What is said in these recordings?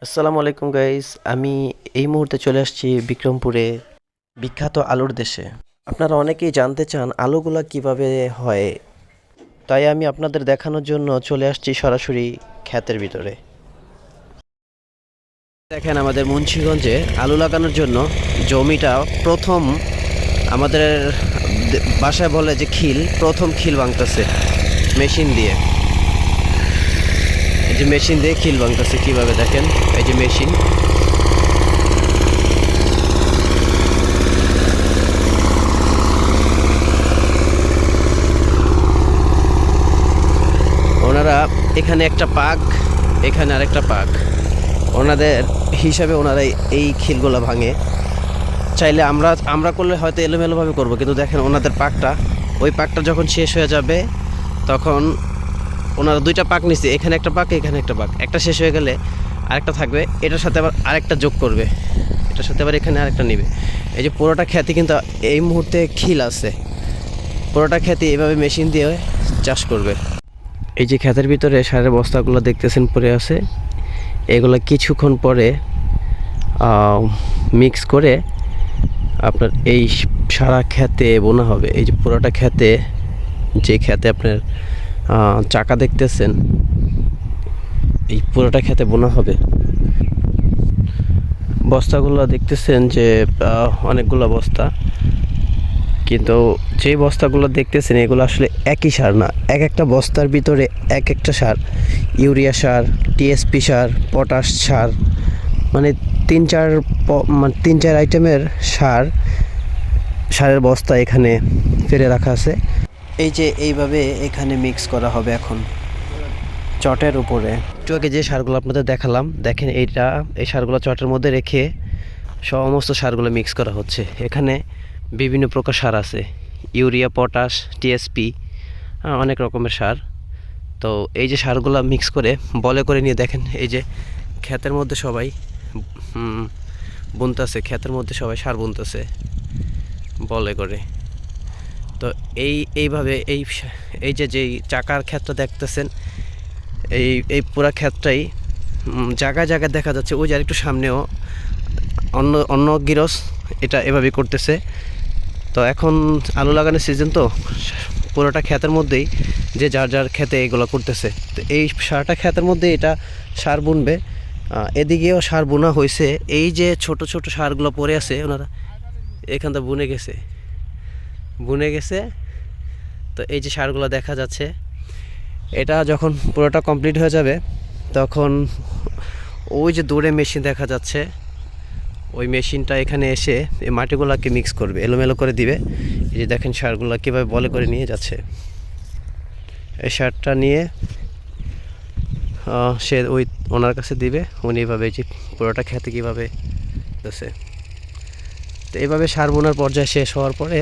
আসসালামু আলাইকুম গাইস, আমি এই মুহূর্তে চলে আসছি বিক্রমপুরে, বিখ্যাত আলুর দেশে। আপনারা অনেকেই জানতে চান আলুগুলা কিভাবে হয়, তাই আমি আপনাদের দেখানোর জন্য চলে আসছি সরাসরি ক্ষেতের ভিতরে। দেখেন, আমাদের মুন্সিগঞ্জে আলু লাগানোর জন্য জমিটা প্রথম আমাদের বাসায় বলে যে খিল, প্রথম খিল ভাঙতেছে মেশিন দিয়ে। এই যে মেশিন দিয়ে খিল ভাঙতেছে কিভাবে দেখেন, এই যে মেশিন। ওনারা এখানে একটা পাক, এখানে আরেকটা পাক, ওনাদের হিসাবে ওনারা এই খিলগুলো ভাঙে। চাইলে আমরা আমরা করলে হয়তো এলোমেলোভাবে করব, কিন্তু দেখেন ওনাদের পাকটা, ওই পাকটা যখন শেষ হয়ে যাবে তখন ওনারা দুইটা পাক নিচ্ছে, এখানে একটা পাক এখানে একটা পাক, একটা শেষ হয়ে গেলে আরেকটা থাকবে, এটার সাথে আবার আরেকটা যোগ করবে, এটার সাথে আবার এখানে আরেকটা নেবে। এই যে পুরোটা খ্যাতি কিন্তু এই মুহূর্তে খিল আছে, পুরোটা খ্যাতি এভাবে মেশিন দিয়ে চাষ করবে। এই যে ক্ষেতের ভিতরে সারের বস্তাগুলো দেখতেছেন পড়ে আছে, এগুলো কিছুক্ষণ পরে মিক্স করে আপনার এই সারা ক্ষেতে বোনা হবে। এই যে পুরোটা ক্ষেতে, যে ক্ষেতে আপনার চাকা দেখতেছেন, এই পুরোটা ক্ষেতে বোনা হবে। বস্তাগুলো দেখতেছেন যে অনেকগুলো বস্তা, কিন্তু যে বস্তাগুলো দেখতেছেন এগুলো আসলে একই সার না, এক একটা বস্তার ভিতরে এক একটা সার, ইউরিয়া সার, টিএসপি সার, পটাশ সার, মানে তিন চার আইটেমের সারের বস্তা এখানে ফেলে রাখা আছে। এই যে এইভাবে এখানে মিক্স করা হবে এখন চটের উপরে। একটু আগে যে সারগুলো আপনাদের দেখালাম, দেখেন এই সারগুলো চটের মধ্যে রেখে সমস্ত সারগুলো মিক্স করা হচ্ছে। এখানে বিভিন্ন প্রকার সার আছে, ইউরিয়া, পটাশ, টিএসপি, অনেক রকমের সার। তো এই যে সারগুলো মিক্স করে বলে করে নিয়ে দেখেন, এই যে ক্ষেতের মধ্যে সবাই বুনতেছে, ক্ষেতের মধ্যে সবাই সার বুনতেছে বলে করে। তো এইভাবে এই যেই চাকার ক্ষেতটা দেখতেছেন, এই পুরা ক্ষেতটাই জায়গায় জায়গায় দেখা যাচ্ছে। ওই যে আরেকটু সামনেও অন্য অন্য গিরস এটা এভাবেই করতেছে। তো এখন আলু লাগানোর সিজন, তো পুরোটা ক্ষেতের মধ্যেই যে যার যার ক্ষেতে এগুলো করতেছে। তো এই সারটা ক্ষেতের মধ্যে এটা সার বুনবে, এদিকেও সার বোনা হয়েছে। এই যে ছোট ছোট সারগুলো পড়ে আছে, ওনারা এখানটা বুনে গেছে। তো এই যে সারগুলো দেখা যাচ্ছে, এটা যখন পুরোটা কমপ্লিট হয়ে যাবে তখন ওই যে দূরে মেশিন দেখা যাচ্ছে, ওই মেশিনটা এখানে এসে এই মাটিগুলোকে মিক্স করবে, এলোমেলো করে দিবে। এই যে দেখেন সারগুলো কীভাবে বলে করে নিয়ে যাচ্ছে। এই সারটা নিয়ে সে ওই ওনার কাছে দিবে, উনি এইভাবে যে পুরোটা খেতে কীভাবে দিচ্ছে। তো এইভাবে সার বোনার পর্যায়ে শেষ হওয়ার পরে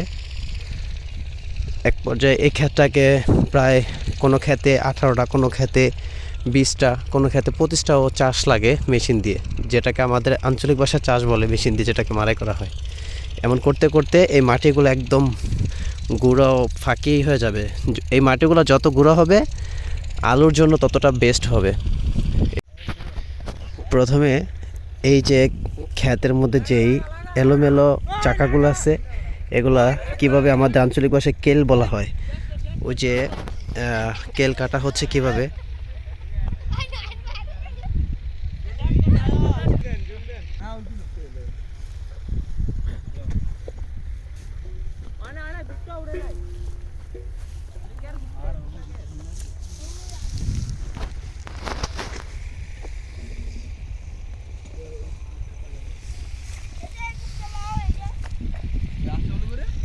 এক পর্যায়ে এই ক্ষেতটাকে প্রায় কোনো ক্ষেতে 18টা, কোনো ক্ষেতে 20টা, কোনো ক্ষেতে 25টাও চাষ লাগে মেশিন দিয়ে, যেটাকে আমাদের আঞ্চলিক ভাষায় চাষ বলে, মেশিন দিয়ে যেটাকে মাড়াই করা হয়। এমন করতে করতে এই মাটিগুলো একদম গুঁড়ো ফাঁকি হয়ে যাবে। এই মাটিগুলো যত গুঁড়ো হবে আলুর জন্য ততটা বেস্ট হবে। প্রথমে এই যে ক্ষেতের মধ্যে যেই এলোমেলো চাকাগুলো আছে, এগুলা কিভাবে আমাদের আঞ্চলিক ভাষায় কেল বলা হয়। ওই যে কেল কাটা হচ্ছে কিভাবে,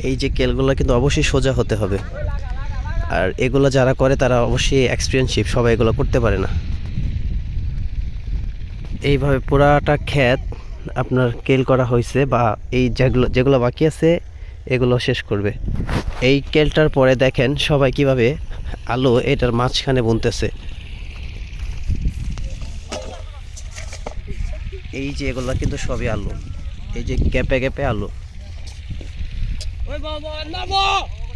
এই যে কেলগুলো কিন্তু অবশ্যই সোজা হতে হবে। আর এগুলো যারা করে তারা অবশ্যই এক্সপিরিয়েন্সশিপ, সবাই এগুলো করতে পারে না। এইভাবে পুরাটা ক্ষেত আপনার কেল করা হয়েছে, বা এই যেগুলো যেগুলো বাকি আছে এগুলো শেষ করবে। এই কেলটার পরে দেখেন সবাই কিভাবে আলু এটার মাঝখানে বুনতেছে। এই যে এগুলো কিন্তু সবই আলু, এই যে গ্যাপে গ্যাপে আলু,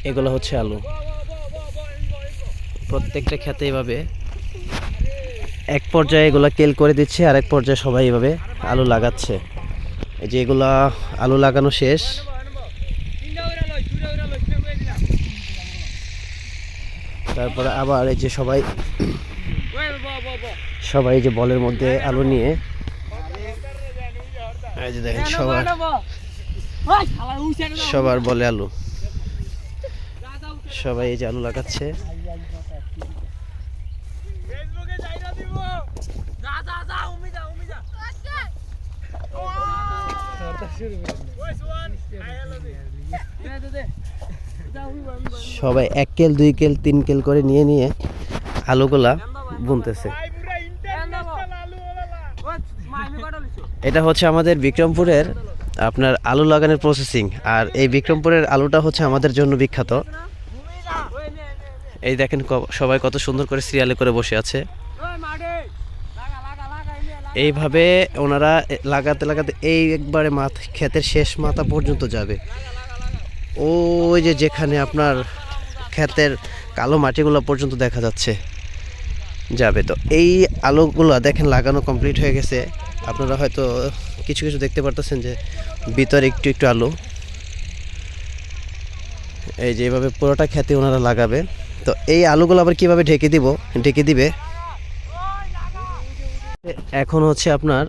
এগুলো হচ্ছে আলু। প্রত্যেকটা ক্ষেতে এভাবে এক পর্যায়ে এগুলা কেল করে দিচ্ছে, আর এক পর্যায়ে সবাই এভাবে আলু লাগাচ্ছে। এই যে এগুলা আলু লাগানো শেষ। তারপরে আবার এই যে সবাই এই যে বলের মধ্যে আলু নিয়ে, এই যে দেখেন সবার বলে আলু, সবাই এই যে আলু লাগাচ্ছে। সবাই 1 কেল 2 কেল 3 কেল করে নিয়ে নিয়ে আলুগুলা বুনতেছে। এটা হচ্ছে আমাদের বিক্রমপুরের আপনার আলু লাগানোর প্রসেসিং। আর এই বিক্রমপুরের আলুটা হচ্ছে আমাদের জন্য বিখ্যাত। এই দেখেন সবাই কত সুন্দর করে সিরিয়ালে করে বসে আছে। এইভাবে ওনারা লাগাতে লাগাতে এই একবারে ক্ষেতের শেষ মাথা পর্যন্ত যাবে। ওই যে যেখানে আপনার ক্ষেতের কালো মাটিগুলো পর্যন্ত দেখা যাচ্ছে যাবে। তো এই আলুগুলো দেখেন লাগানো কমপ্লিট হয়ে গেছে। আপনারা হয়তো কিছু কিছু দেখতে পারতেছেন যে ভিতরে একটু একটু আলু। এই যে এইভাবে পুরোটা ক্ষেতে ওনারা লাগাবে। তো এই আলুগুলো আবার কিভাবে ঢেকে দিবে এখন হচ্ছে আপনার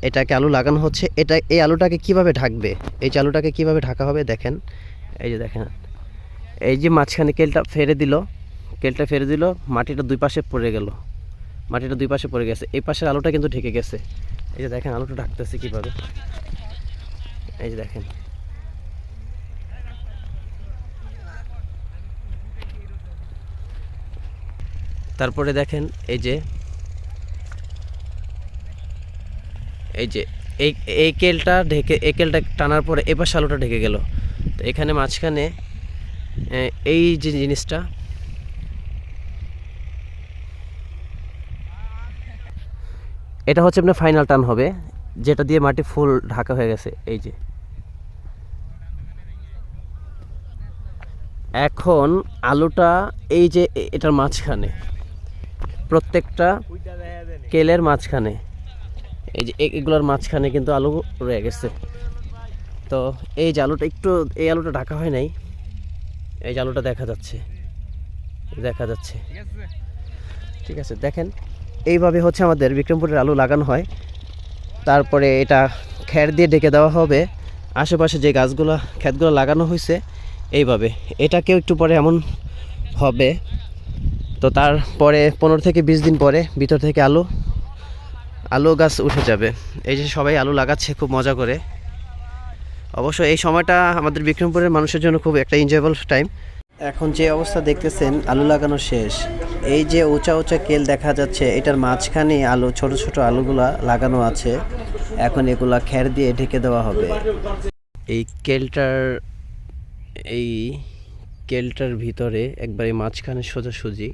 এটাকে আলু লাগানো হচ্ছে। এই আলুটাকে কিভাবে ঢাকবে, এই যে আলুটাকে কিভাবে ঢাকা হবে দেখেন। এই যে দেখেন, এই যে মাঝখানে কেলটা ফেরে দিল, মাটিটা দুই পাশে পড়ে গেছে। এই পাশের আলুটা কিন্তু ঢেকে গেছে। এই যে দেখেন আলুটা ঢাকতেছে কিভাবে, এই যে দেখেন। তারপরে দেখেন এই যে এই কেলটা টানার পরে এ পাশে আলুটা ঢেকে গেল। তো এখানে মাঝখানে এই যে জিনিসটা, এটা হচ্ছে আপনার ফাইনাল টান হবে, যেটা দিয়ে মাটি ফুল ঢাকা হয়ে গেছে। এই যে এখন আলুটা এই যে এটার মাঝখানে, প্রত্যেকটা কেলের মাঝখানে, এই যে এগুলোর মাঝখানে কিন্তু আলু রয়ে গেছে। তো এই যে আলুটা এই আলুটা ঢাকা হয় নাই, এই যে আলুটা দেখা যাচ্ছে। ঠিক আছে, দেখেন এইভাবে হচ্ছে আমাদের বিক্রমপুরের আলু লাগানো হয়। তারপরে এটা খ্যার দিয়ে ঢেকে দেওয়া হবে। আশেপাশে যে ক্ষেতগুলো লাগানো হয়েছে এইভাবে, এটাকেও একটু পরে এমন হবে। তো তারপরে 15 থেকে 20 দিন পরে ভিতর থেকে আলু গাছ উঠে যাবে। এই যে সবাই আলু লাগাচ্ছে খুব মজা করে। অবশ্য এই সময়টা আমাদের বিক্রমপুরের মানুষের জন্য খুব একটা এনজয়েবল টাইম। এখন যে অবস্থা দেখতেছেন, আলু লাগানো শেষ। এই যে উঁচা উঁচা কেল দেখা যাচ্ছে, এটার মাঝখানে ছোট ছোট আলুগুলা লাগানো আছে। এখন এগুলা খ্যার দিয়ে ঢেকে দেওয়া হবে। এই কেলটার ভিতরে একবারে মাঝখানে সোজাসুজি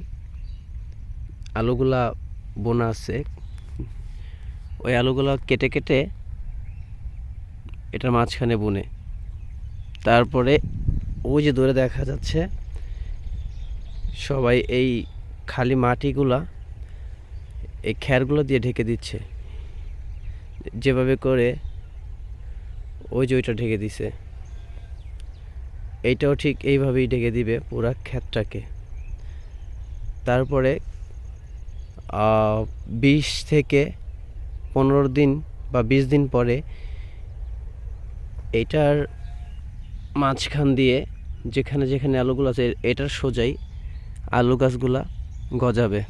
আলুগুলা বোনা আছে। ওই আলুগুলা কেটে কেটে এটার মাঝখানে বুনে, তারপরে ওই যে দূরে দেখা যাচ্ছে সবাই এই খালি মাটিগুলা এই খ্যারগুলো দিয়ে ঢেকে দিচ্ছে। যেভাবে করে ওই যে ওইটা ঢেকে দিছে, এইটাও ঠিক এইভাবেই ঢেকে দিবে পুরা ক্ষেতটাকে। তারপরে 20 থেকে 15 দিন বা 20 দিন পরে এইটার মাঝখান দিয়ে যেখানে যেখানে আলুগুলো আছে, এটার সোজাই আলু গাছগুলা গজাবে।